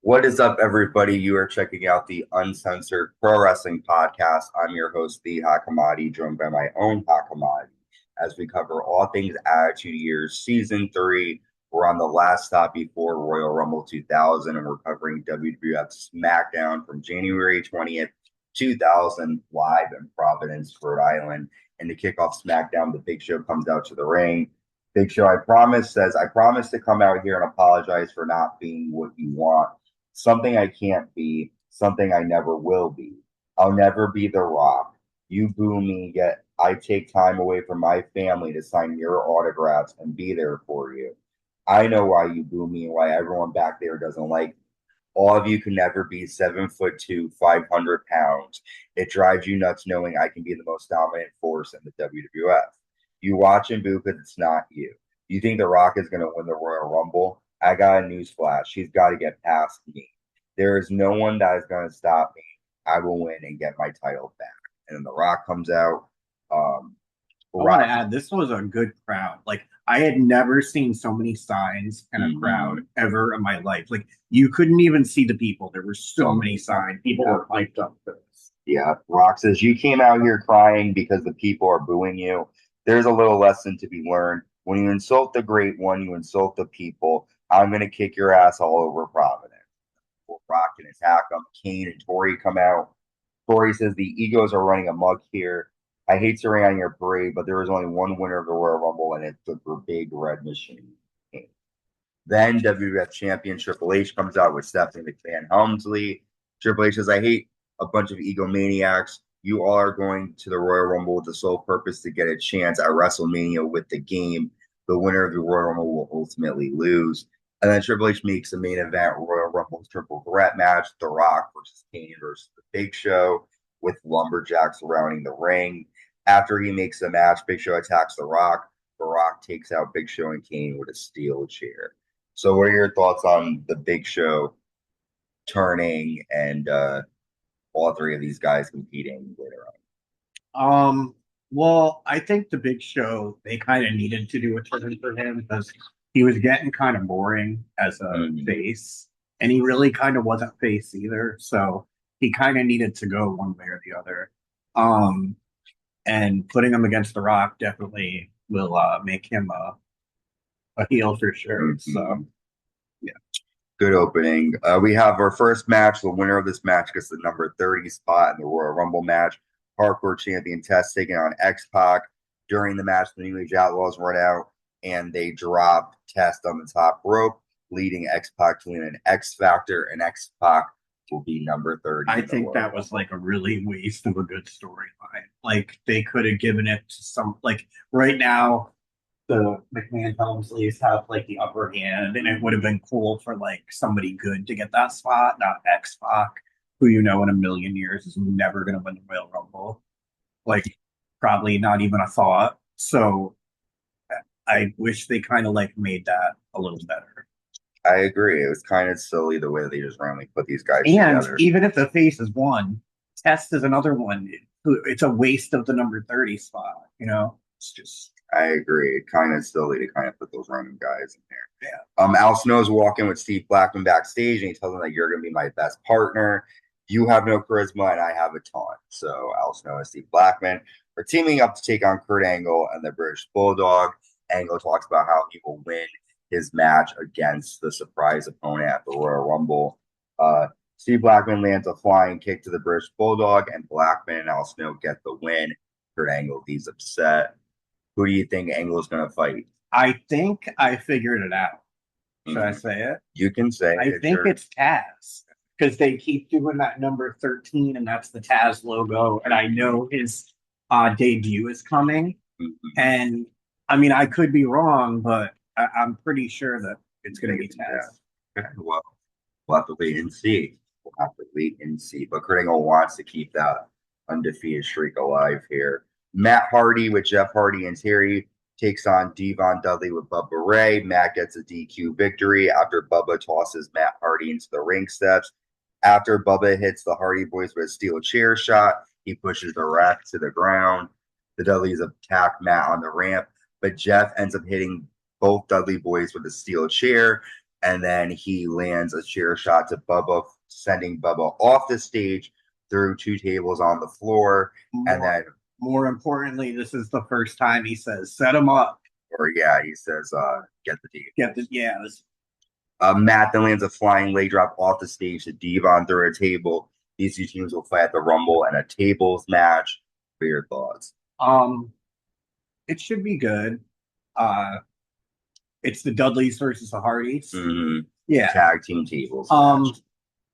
What is up, everybody? You are checking out the Uncensored Pro Wrestling Podcast. I'm your host, The Hakamadi, joined by my own Hakamadi, as we cover all things Attitude Years Season 3. We're on the last stop before Royal Rumble 2000, and we're covering WWF SmackDown from January 20th, 2000, live in Providence, Rhode Island. And to kick off SmackDown, the Big Show comes out to the ring. Big Show, I promise to come out here and apologize for not being what you want. Something I can't be, something I never will be. I'll never be The Rock. You boo me, yet I take time away from my family to sign your autographs and be there for you. I know why you boo me and why everyone back there doesn't like me. All of you can never be 7'2", 500 pounds. It drives you nuts knowing I can be the most dominant force in the WWF. You watch and boo because it's not you. You think The Rock is going to win the Royal Rumble? I got a newsflash. He's got to get past me. There is no one that is going to stop me. I will win and get my title back. And then The Rock comes out. I want to add, this was a good crowd. Like, I had never seen so many signs in a crowd ever in my life. Like, you couldn't even see the people. There were so many signs. People were hyped up for this. Yeah. Rock says, you came out here crying because the people are booing you. There's a little lesson to be learned. When you insult the great one, you insult the people. I'm going to kick your ass all over Providence. Rock can attack them. Kane and Tori come out. Tori says the egos are running amok here. I hate to rain on your parade, but there is only one winner of the Royal Rumble, and it's the big red machine. Then WWF Champion Triple H comes out with Stephanie McMahon Helmsley. Triple H says, I hate a bunch of egomaniacs. You all are going to the Royal Rumble with the sole purpose to get a chance at WrestleMania with the game. The winner of the Royal Rumble will ultimately lose. And then Triple H makes a main event Royal Rumble triple threat match, The Rock versus Kane versus The Big Show, with lumberjacks surrounding the ring. After he makes the match, Big Show attacks The Rock. The Rock takes out Big Show and Kane with a steel chair. So what are your thoughts on the Big Show turning and all three of these guys competing later on? Well, I think the Big Show, they kind of needed to do a turn for him because he was getting kind of boring as a face, and he really kind of wasn't face either. So he kind of needed to go one way or the other. And putting him against The Rock definitely will make him a heel for sure. So, yeah. Good opening. We have our first match. The winner of this match gets the number 30 spot in the Royal Rumble match. Hardcore Champion Test taking on X-Pac. During the match, the New Age Outlaws run out and they drop Test on the top rope, leading X-Pac to win an X Factor, and X-Pac will be number 30. I think that was like a really waste of a good storyline. Like, they could have given it to some, like, right now, the McMahon Helmsleys have like the upper hand, and it would have been cool for like somebody good to get that spot, not X-Pac, who in a million years is never going to win the Royal Rumble. Like, probably not even a thought. So I wish they kind of like made that a little better. I agree. It was kind of silly the way that they just randomly put these guys and together. Even if the face is one, Test is another one. It's a waste of the number 30 spot. It's just. I agree. Kind of silly to kind of put those random guys in there. Yeah. Al Snow's walking with Steve Blackman backstage, and he tells him that you're going to be my best partner. You have no charisma, and I have a ton. So Al Snow and Steve Blackman are teaming up to take on Kurt Angle and the British Bulldog. Angle talks about how he will win his match against the surprise opponent at the Royal Rumble. Steve Blackman lands a flying kick to the British Bulldog, and Blackman and Al Snow get the win. Kurt Angle, he's upset. Who do you think Angle is going to fight? I think I figured it out. Should I say it? You can say it. I think it's Taz, because they keep doing that number 13, and that's the Taz logo. And I know his debut is coming. And I mean, I could be wrong, but I'm pretty sure that it's going to be Taz. Yeah. Okay. Well, we'll have to wait and see. But Kurt Angle wants to keep that undefeated streak alive here. Matt Hardy with Jeff Hardy and Terry takes on D-Von Dudley with Bubba Ray. Matt gets a DQ victory after Bubba tosses Matt Hardy into the ring steps. After Bubba hits the Hardy Boyz with a steel chair shot, he pushes the ref to the ground. The Dudleys attack Matt on the ramp, but Jeff ends up hitting both Dudley Boyz with a steel chair. and then he lands a chair shot to Bubba, sending Bubba off the stage through 2 tables on the floor, and then more importantly, this is the first time he says, "Set him up." Or yeah, he says, "Get the D." Get the yeah. Matt then lands a flying leg drop off the stage to D-Von through a table. These 2 teams will fight at the Rumble and a tables match. What are your thoughts? It should be good. It's the Dudleys versus the Hardys. Mm-hmm. Yeah, tag team tables. Match.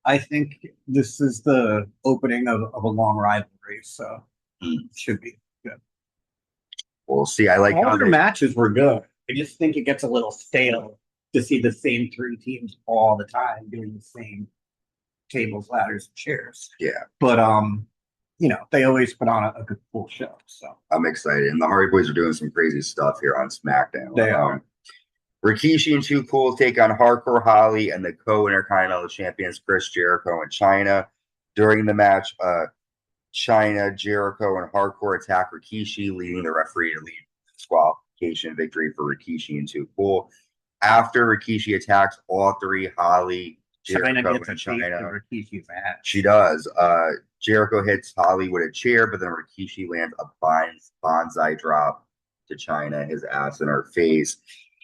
I think this is the opening of a long rivalry, so it should be good. We'll see. I like all their matches were good. I just think it gets a little stale to see the same 3 teams all the time doing the same tables, ladders, and chairs. Yeah, but they always put on a good full show. So I'm excited, and the Hardy Boyz are doing some crazy stuff here on SmackDown. They are. Rikishi and Too Cool take on Hardcore Holly and the Co-Intercontinental champions Chris Jericho and Chyna. During the match, Chyna, Jericho, and Hardcore attack Rikishi, leading the referee to lead disqualification victory for Rikishi and Too Cool. After Rikishi attacks all 3, Holly, Jericho, Chyna gets and Chyna. Rikishi's match. She does. Jericho hits Holly with a chair, but then Rikishi lands a bonsai drop to Chyna, his ass in her face.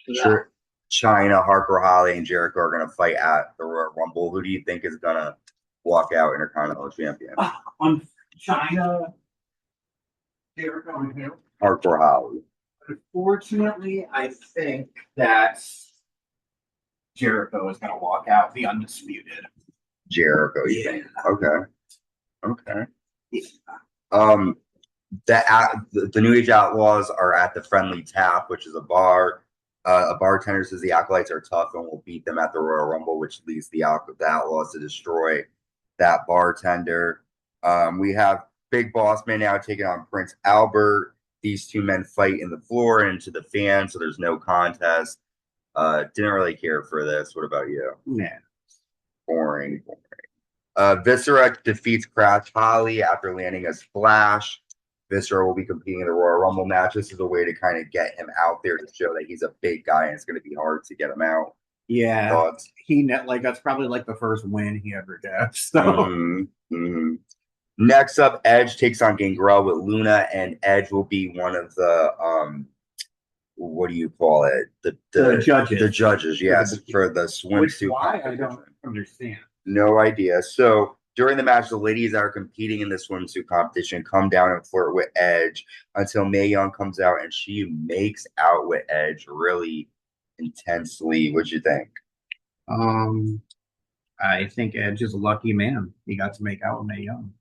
Yeah. Chyna, Hardcore Holly, and Jericho are going to fight at the Royal Rumble. Who do you think is going to walk out Intercontinental champion? On Chyna, Jericho, and who? Hardcore Holly. Unfortunately, I think that Jericho is going to walk out the undisputed. Jericho, you think? Okay. Yeah. The New Age Outlaws are at the Friendly Tap, which is a bar. A bartender says the Acolytes are tough and will beat them at the Royal Rumble, which leads the Outlaws to destroy that bartender. We have Big Boss Man now taking on Prince Albert. These 2 men fight in the floor and into the fans, so there's no contest. Didn't really care for this. What about you? Yeah. Boring. Viscera defeats Crash Holly after landing a splash. Viscera will be competing in the Royal Rumble match. This is a way to kind of get him out there to show that he's a big guy and it's going to be hard to get him out. Yeah. Thoughts? That's probably like the first win he ever gets. So. Mm-hmm. Next up, Edge takes on Gangrel with Luna, and Edge will be one of the what do you call it? The judges. The judges, yes, for the swimsuit. Why? I don't understand. No idea. So during the match, the ladies that are competing in the swimsuit competition come down and flirt with Edge until Mae Young comes out and she makes out with Edge really intensely. What'd you think? I think Edge is a lucky man. He got to make out with Mae Young.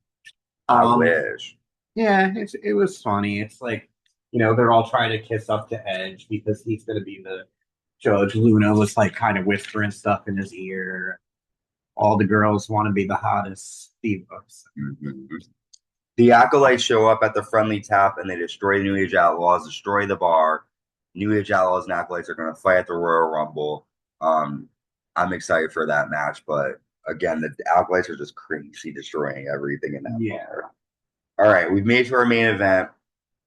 I wish. Yeah, it was funny. It's like, they're all trying to kiss up to Edge because he's going to be the judge. Luna was like kind of whispering stuff in his ear. All the girls want to be the hottest divas. Mm-hmm. The Acolytes show up at the Friendly Tap and they destroy the New Age Outlaws, destroy the bar. New Age Outlaws and Acolytes are going to fight at the Royal Rumble. I'm excited for that match, but again, the Acolytes are just crazy, destroying everything in that bar. All right, we've made to our main event.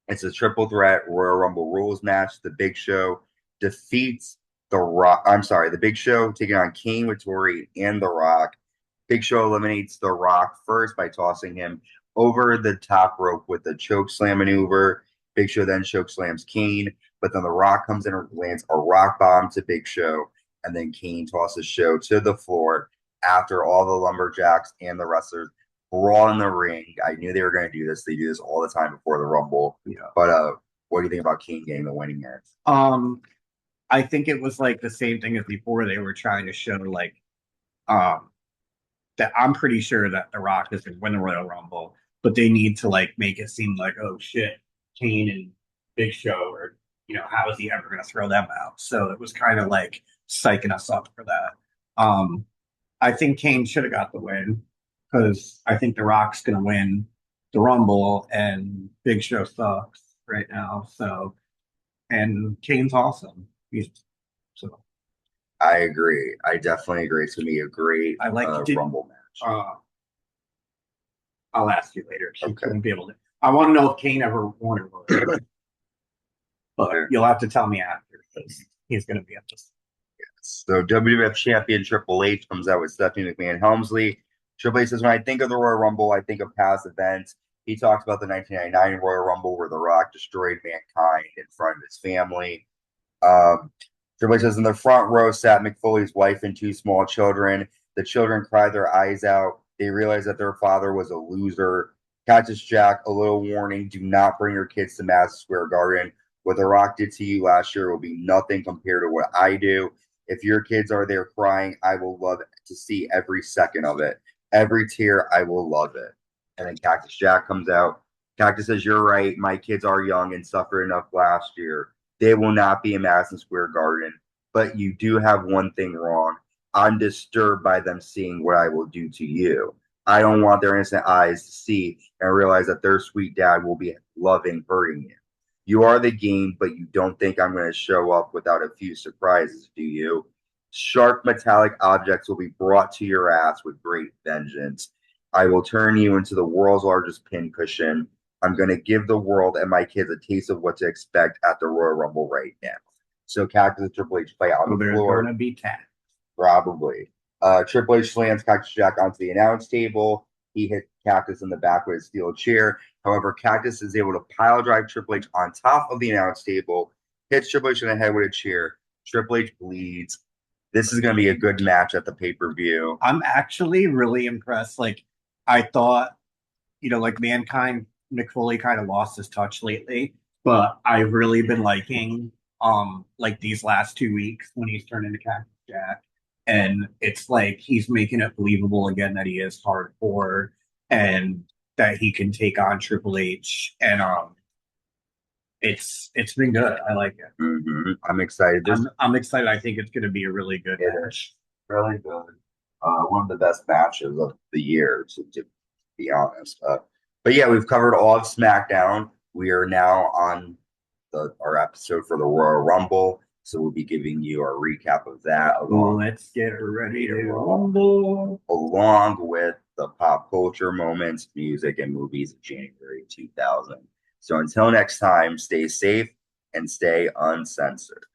It's a triple threat Royal Rumble rules match. The Big Show defeats The Rock. I'm sorry, The Big Show taking on Kane, Vittori, and The Rock. Big Show eliminates The Rock first by tossing him over the top rope with the choke slam maneuver. Big Show then choke slams Kane, but then The Rock comes in and lands a rock bomb to Big Show, and then Kane tosses Show to the floor after all the Lumberjacks and the wrestlers brawl in the ring. I knew they were going to do this. They do this all the time before the Rumble. Yeah. But what do you think about Kane getting the winning here? I think it was like the same thing as before. They were trying to show like that I'm pretty sure that The Rock is going to win the Royal Rumble, but they need to like make it seem like, oh shit, Kane and Big Show, or how is he ever going to throw them out? So it was kind of like psyching us up for that. I think Kane should have got the win because I think The Rock's going to win the Rumble and Big Show sucks right now. So, and Kane's awesome. So I agree. I definitely agree. It's going to be a great Rumble match. I'll ask you later. Okay. Be able to. I want to know if Kane ever won or but you'll have to tell me after because he's going to be at this. Yes. So WWF Champion Triple H comes out with Stephanie McMahon Helmsley. Triple H says, when I think of the Royal Rumble, I think of past events. He talks about the 1999 Royal Rumble where The Rock destroyed Mankind in front of his family. Triple H says, in the front row sat Mick Foley's wife and two small children. The children cried their eyes out. They realized that their father was a loser. Cactus Jack, a little warning, do not bring your kids to Madison Square Garden. What The Rock did to you last year will be nothing compared to what I do. If your kids are there crying, I will love to see every second of it. Every tear, I will love it. And then Cactus Jack comes out. Cactus says, you're right. My kids are young and suffered enough last year. They will not be in Madison Square Garden. But you do have one thing wrong. I'm disturbed by them seeing what I will do to you. I don't want their innocent eyes to see and realize that their sweet dad will be loving hurting you. You are the game, but you don't think I'm going to show up without a few surprises, do you? Sharp metallic objects will be brought to your ass with great vengeance. I will turn you into the world's largest pincushion. I'm going to give the world and my kids a taste of what to expect at the Royal Rumble right now. So Cactus and Triple H play on the floor. They're going to be tapped. Probably. Triple H slams Cactus Jack onto the announce table. He hit Cactus in the back with a steel chair. However, Cactus is able to pile drive Triple H on top of the announce table, hits Triple H in the head with a chair. Triple H bleeds. This is going to be a good match at the pay-per-view. I'm actually really impressed. Like, I thought, like Mankind, Mick Foley kind of lost his touch lately, but I've really been liking like these last 2 weeks when he's turned into Cactus Jack. And it's like he's making it believable again that he is hardcore and that he can take on Triple H. And it's been good. I like it. Mm-hmm. I'm excited. I'm excited. I think it's going to be a really good match. Really good. One of the best matches of the year, to be honest. But yeah, we've covered all of SmackDown. We are now on our episode for the Royal Rumble. So we'll be giving you a recap of that. Let's get ready to rumble. Along with the pop culture moments, music, and movies of January 2000. So until next time, stay safe and stay uncensored.